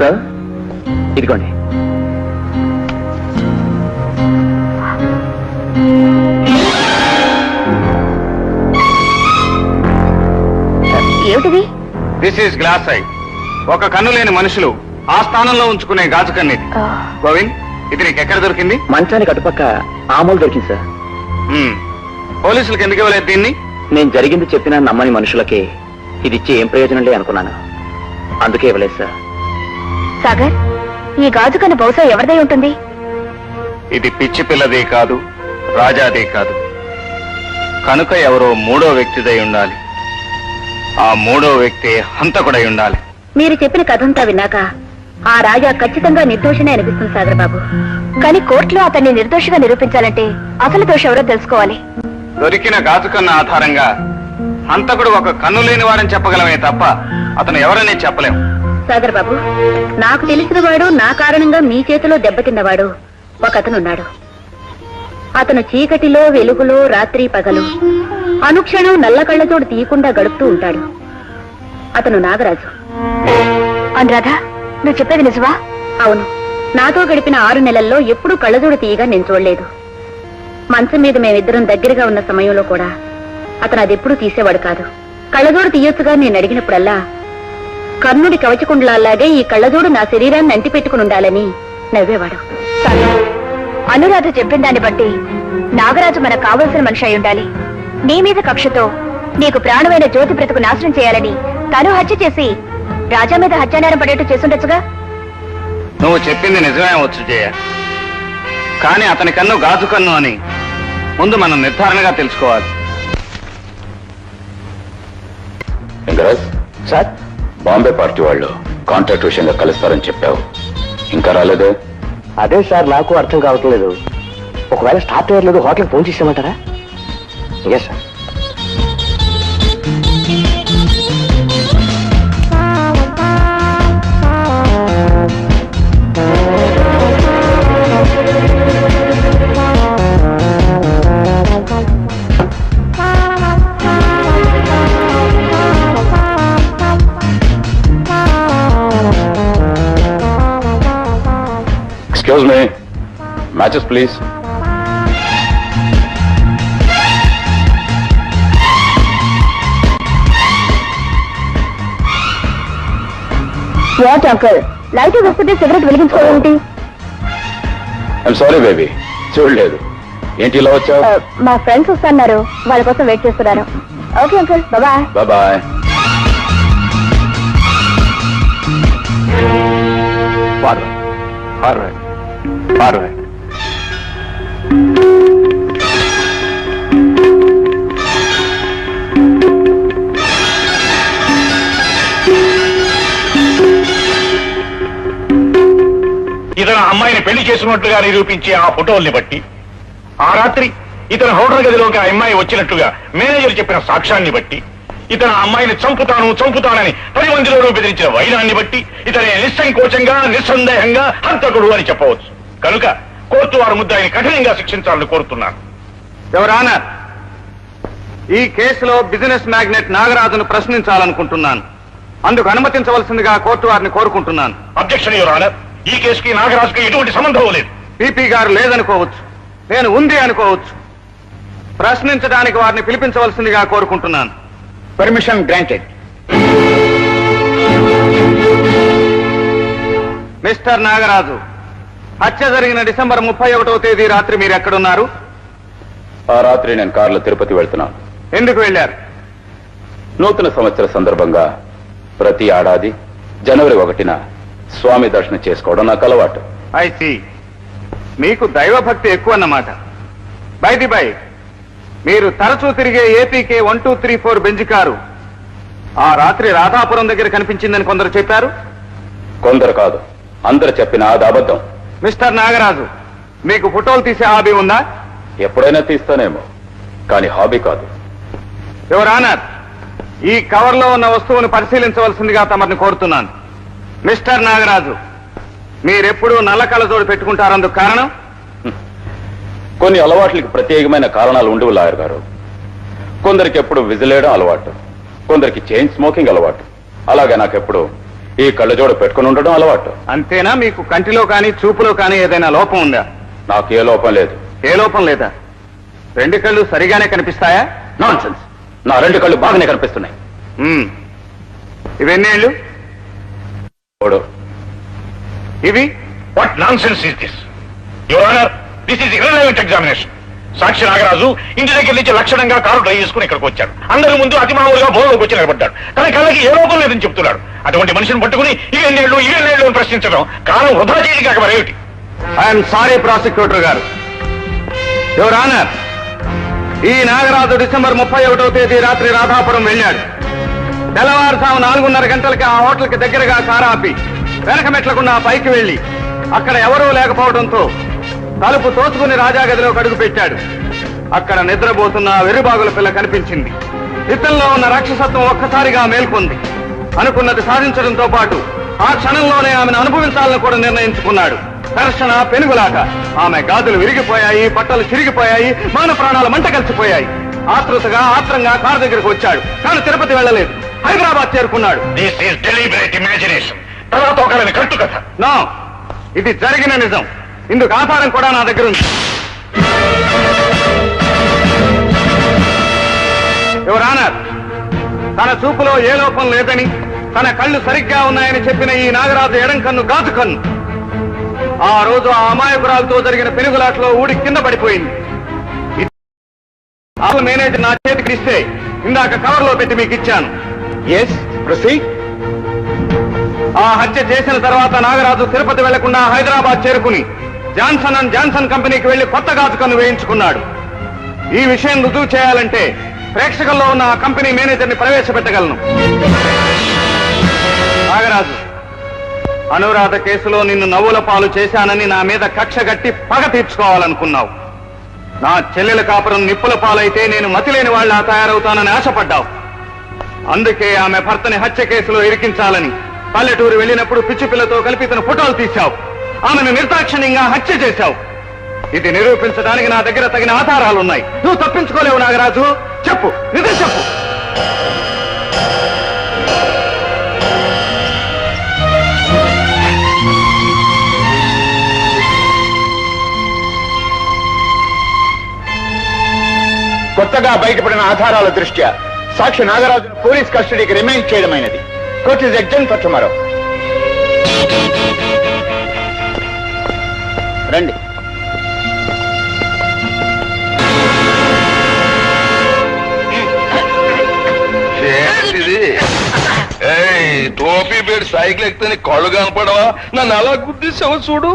Sir ఇదిగోండి. ఏమిటిది? This is glass I. ఒక కన్ను లేని మనుషులు ఆ స్థానంలో ఉంచుకునే గాజు కన్నిది. గోవింద్, ఇది నీకు ఎక్కడ దొరికింది? మంచానికి అటుపక్క ఆమూలు దొరికింది సార్. పోలీసులకు ఎందుకు ఇవ్వలేదు దీన్ని? నేను జరిగింది చెప్పినా నమ్మని మనుషులకి ఇది ఇచ్చి ఏం ప్రయోజనం అనుకున్నాను, అందుకే ఇవ్వలేదు సార్. సాగర్, ఈ గాజు కన్ను బహుశా ఎవరిదై ఉంటుంది? ఇది పిచ్చి పిల్లదే కాదు, రాజాదే కాదు. కనుక ఎవరో మూడో వ్యక్తిదై ఉండాలి. ఆ మూడో వ్యక్తి హంతకుడై ఉండాలి. మీరు చెప్పిన కథంతా విన్నాక ఆ రాజా ఖచ్చితంగా నిర్దోషినే అనిపిస్తుంది సాగర్ బాబు. కానీ కోర్టులో అతన్ని నిర్దోషిగా నిరూపించాలంటే అసలు దోషం ఎవరో తెలుసుకోవాలి. దొరికిన గాజు కన్ను ఆధారంగా హంతకుడు ఒక కన్ను లేని వాడని చెప్పగలమే తప్ప అతను ఎవరనే చెప్పలేం. సాగర్ బాబు, నాకు తెలిసిన వాడు, నా కారణంగా మీ చేతిలో దెబ్బతిన్నవాడు ఒక అతనున్నాడు. అతను చీకటిలో వెలుగులో రాత్రి పగలు అనుక్షణం నల్ల కళ్ళతోడు తీయకుండా గడుపుతూ ఉంటాడు. అతను నాగరాజు. అనురాధ, నువ్వు చెప్పేది నిజమా? అవును, నాతో గడిపిన 6 నెలల్లో ఎప్పుడూ కళ్ళజోడు తీయగా నేను చూడలేదు. మంచం మీద మేమిద్దరం దగ్గరగా ఉన్న సమయంలో కూడా అతను అది ఎప్పుడూ తీసేవాడు కాదు. కళ్ళజోడు తీయొచ్చుగా నేను అడిగినప్పుడల్లా కర్ణుడి కవచకుండలాగే ఈ కళ్ళజోడు నా శరీరాన్ని అంటి పెట్టుకుని ఉండాలని నవ్వేవాడు. అనురాధ చెప్పిన దాన్ని బట్టి నాగరాజు మనకు కావలసిన మనిషి అయి ఉండాలి. నీ మీద కక్షతో నీకు ప్రాణమైన జ్యోతి బ్రతుకు నాశనం చేయాలని తను హత్య చేసి రాజా మీద హత్యానేరం పడేట్టు చేసుండొచ్చుగా. నువ్వు చెప్పింది నిజమే వచ్చు జయ, కానీ అతని కన్ను గాజు కన్ను అని ముందు మనం నిర్ధారణగా తెలుసుకోవాలి. సార్, బాంబే పార్టీ వాళ్ళు కాంట్రాక్ట్ విషయంగా కలుస్తారని చెప్పావు, ఇంకా రాలేదే? అదే సార్ నాకు అర్థం కావట్లేదు. ఒకవేళ స్టార్ట్ అయ్యలేదు, హోటల్కి ఫోన్ చేసామంటారా? Yes sir. Excuse me. Matches, please. What uncle, light వస్తుంటే సిగరెట్ వెలిగించుకోవాలంటే? I'm sorry, baby. చూడలేదు. ఏంటి ఇలా వచ్చావు? మా ఫ్రెండ్స్ వస్తున్నారు, వాళ్ళ కోసం వెయిట్ చేస్తున్నాను. Okay uncle, bye. Bye. Forward. ఇతను అమ్మాయిని పెళ్లి చేసుకున్నట్లుగా నిరూపించే ఆ ఫోటోల్ని బట్టి, ఆ రాత్రి ఇతను హోటల్ గదిలోకి ఆ అమ్మాయి వచ్చినట్లుగా మేనేజర్ చెప్పిన సాక్ష్యాన్ని బట్టి, ఇతను అమ్మాయిని చంపుతానని 10 మందిలోనూ బెదిరించిన వైరాన్ని బట్టి ఇతని నిస్సంకోచంగా నిస్సందేహంగా హంతకుడు అని చెప్పవచ్చు. కనుక కోర్టు వారి ముద్దాయిని కఠినంగా శిక్షించాలని కోరుతున్నారు. యువర్ ఆనర్, ఈ కేసులో బిజినెస్ మ్యాగ్నెట్ నాగరాజును ప్రశ్నించాలనుకుంటున్నాను. అందుకు అనుమతించవలసిందిగా కోర్టు వారిని కోరుకుంటున్నాను. అబ్జెక్షన్ యువర్ ఆనర్, ఈ కేసుకి నాగరాజుకి ఎటువంటి సంబంధం లేదు. పిపి గారు లేదనుకోవచ్చు, నేను ఉంది అనుకోవచ్చు. ప్రశ్నించడానికి వారిని పిలిపించవలసిందిగా కోరుకుంటున్నాను. Permission granted. మిస్టర్ నాగరాజు, హత్య జరిగిన డిసెంబర్ 31వ తేదీ రాత్రి మీరు ఎక్కడున్నారు? ఆ రాత్రి నేను కారులో తిరుపతి వెళ్తున్నాను. ఎందుకు వెళ్ళారు? నూతన సంవత్సర సందర్భంగా ప్రతి ఏడాది జనవరి 1న స్వామి దర్శనం చేసుకోవడం నాకు అలవాటు. ఐ సీ, మీకు దైవభక్తి ఎక్కువ అన్నమాట. బై ది బై, మీరు తరచూ తిరిగే ఏపీకే 1234 బెంజ్ కారు ఆ రాత్రి రాధాపురం దగ్గర కనిపించిందని కొందరు చెప్పారు. కొందరు కాదు, అందరు చెప్పిన అది అబద్ధం. మిస్టర్ నాగరాజు, మీకు ఫోటోలు తీసే హాబీ ఉందా? ఎప్పుడైనా తీస్తానేమో, కానీ హాబీ కాదు. యువర్ ఆనర్, ఈ కవర్లో ఉన్న వస్తువును పరిశీలించవలసిందిగా తమరిని కోరుతున్నాను. మిస్టర్ నాగరాజు, మీరెప్పుడూ నల్ల కళ్ళజోడు పెట్టుకుంటారందుకు కారణం? కొన్ని అలవాట్లకి ప్రత్యేకమైన కారణాలు ఉండవు లాయర్ గారు. కొందరికి ఎప్పుడు విజిలేయడం అలవాటు, కొందరికి చైన్ స్మోకింగ్ అలవాటు. అలాగే నాకెప్పుడు ఈ కళ్ళజోడు పెట్టుకుని ఉండడం అలవాటు. అంతేనా? మీకు కంటిలో కానీ చూపులో కానీ ఏదైనా లోపం ఉందా? నాకు ఏ లోపం లేదు. ఏ లోపం లేదా? రెండు కళ్ళు సరిగానే కనిపిస్తాయా? నాన్సెన్స్. నా రెండు కళ్ళు బాగానే కనిపిస్తున్నాయి. ఇవెన్నేళ్ళు? చూడు, ఇవి what nonsense is this? Your honour, this is irrelevant examination. సాక్షి నాగరాజు ఇంటి దగ్గర నుంచి లక్షణంగా కారు డ్రైవ్ చేసుకుని ఇక్కడికి వచ్చాడు. అందరి ముందు అతి మామూలుగా బోర్లోకి వచ్చి నిలబడ్డాడు. కానీ కళ్ళకి ఏ లోపం లేదని చెప్తున్నాడు. అటువంటి మనిషిని పట్టుకుని ఇవెన్నేళ్ళు అని ప్రశ్నించడం కాలం వృధా చేయడం కాక మరేమిటి? ఐఎమ్ సారీ ప్రాసిక్యూటర్ గారు. యువర్ ఆనర్, ఈ నాగరాజు డిసెంబర్ 31వ తేదీ రాత్రి రాధాపురం వెళ్ళాడు. తెల్లవారుజాము 4:30 గంటలకి ఆ హోటల్కి దగ్గరగా కారాపి వెనక మెట్లకుండా పైకి వెళ్లి అక్కడ ఎవరూ లేకపోవడంతో తలుపు తోసుకుని రాజాగదిలోకి అడుగు పెట్టాడు. అక్కడ నిద్రపోతున్న వెర్రిబాగుల పిల్ల కనిపించింది. ఇతనిలో ఉన్న రాక్షసత్వం ఒక్కసారిగా మేల్కొంది. అనుకున్నది సాధించడంతో పాటు ఆ క్షణంలోనే ఆమెను అనుభవించాలని కూడా నిర్ణయించుకున్నాడు. ఘర్షణ, పెనుగులాట. ఆమె గాజులు విరిగిపోయాయి, బట్టలు చిరిగిపోయాయి, మాన ప్రాణాలు మంట కలిసిపోయాయి. ఆతృతగా ఆత్రంగా కారు దగ్గరకు వచ్చాడు. కానీ తిరుపతి వెళ్ళలేదు, హైదరాబాద్ చేరుకున్నాడు. This is deliberate imagination. తర్వాత ఒకరిని కట్టు కథ. నో, ఇది జరిగిన నిజం. ఇందుకు ఆధారం కూడా నా దగ్గర ఉంది. యువర్ ఆనర్, తన చూపులో ఏ లోపం లేదని, తన కళ్ళు సరిగ్గా ఉన్నాయని చెప్పిన ఈ నాగరాజు ఎడం కన్ను గాజు కన్ను ఆ రోజు ఆ అమాయకురాలతో జరిగిన పెనుగులాటలో ఊడి కింద పడిపోయింది. మేనేజర్ నా చేతికి ఇస్తే ఇందాక కవర్లో పెట్టి మీకు ఇచ్చాను. ఆ హత్య చేసిన తర్వాత నాగరాజు తిరుపతి వెళ్లకుండా హైదరాబాద్ చేరుకుని జాన్సన్ అండ్ జాన్సన్ కంపెనీకి వెళ్లి కొత్త గాజు కన్ను వేయించుకున్నాడు. ఈ విషయం రుజువు చేయాలంటే ప్రేక్షకుల్లో ఉన్న ఆ కంపెనీ మేనేజర్ని ప్రవేశపెట్టగలను. నాగరాజు, అనురాధ కేసులో నిన్ను నవ్వుల పాలు చేశానని నా మీద కక్ష గట్టి పగ తీర్చుకోవాలనుకున్నావు. నా చెల్లెల కాపురం నిప్పుల పాలైతే నేను మతిలేని వాళ్ళ తయారవుతానని ఆశపడ్డావు. అందుకే ఆమె భర్తని హత్య కేసులో ఇరికించాలని పల్లెటూరు వెళ్ళినప్పుడు పిచ్చి పిల్లతో కలిపి తన ఫోటోలు తీశావు. ఆమెను నిర్దాక్షిణ్యంగా హత్య చేశావు. ఇది నిరూపించడానికి నా దగ్గర తగిన ఆధారాలున్నాయి. నువ్వు తప్పించుకోలేవు నాగరాజు. చెప్పు, నిజం చెప్పు. కొత్తగా బయటపడిన ఆధారాల దృష్ట్యా సాక్షి నాగరాజును పోలీస్ కస్టడీకి రిమైండ్ చేయడమైనది. Court is adjourned for tomorrow. రండి. టోపీ పెట్టి సైకిల్ ఎక్కితే కళ్ళు కనపడవా? నన్ను అలా గుద్దేసావు చూడు.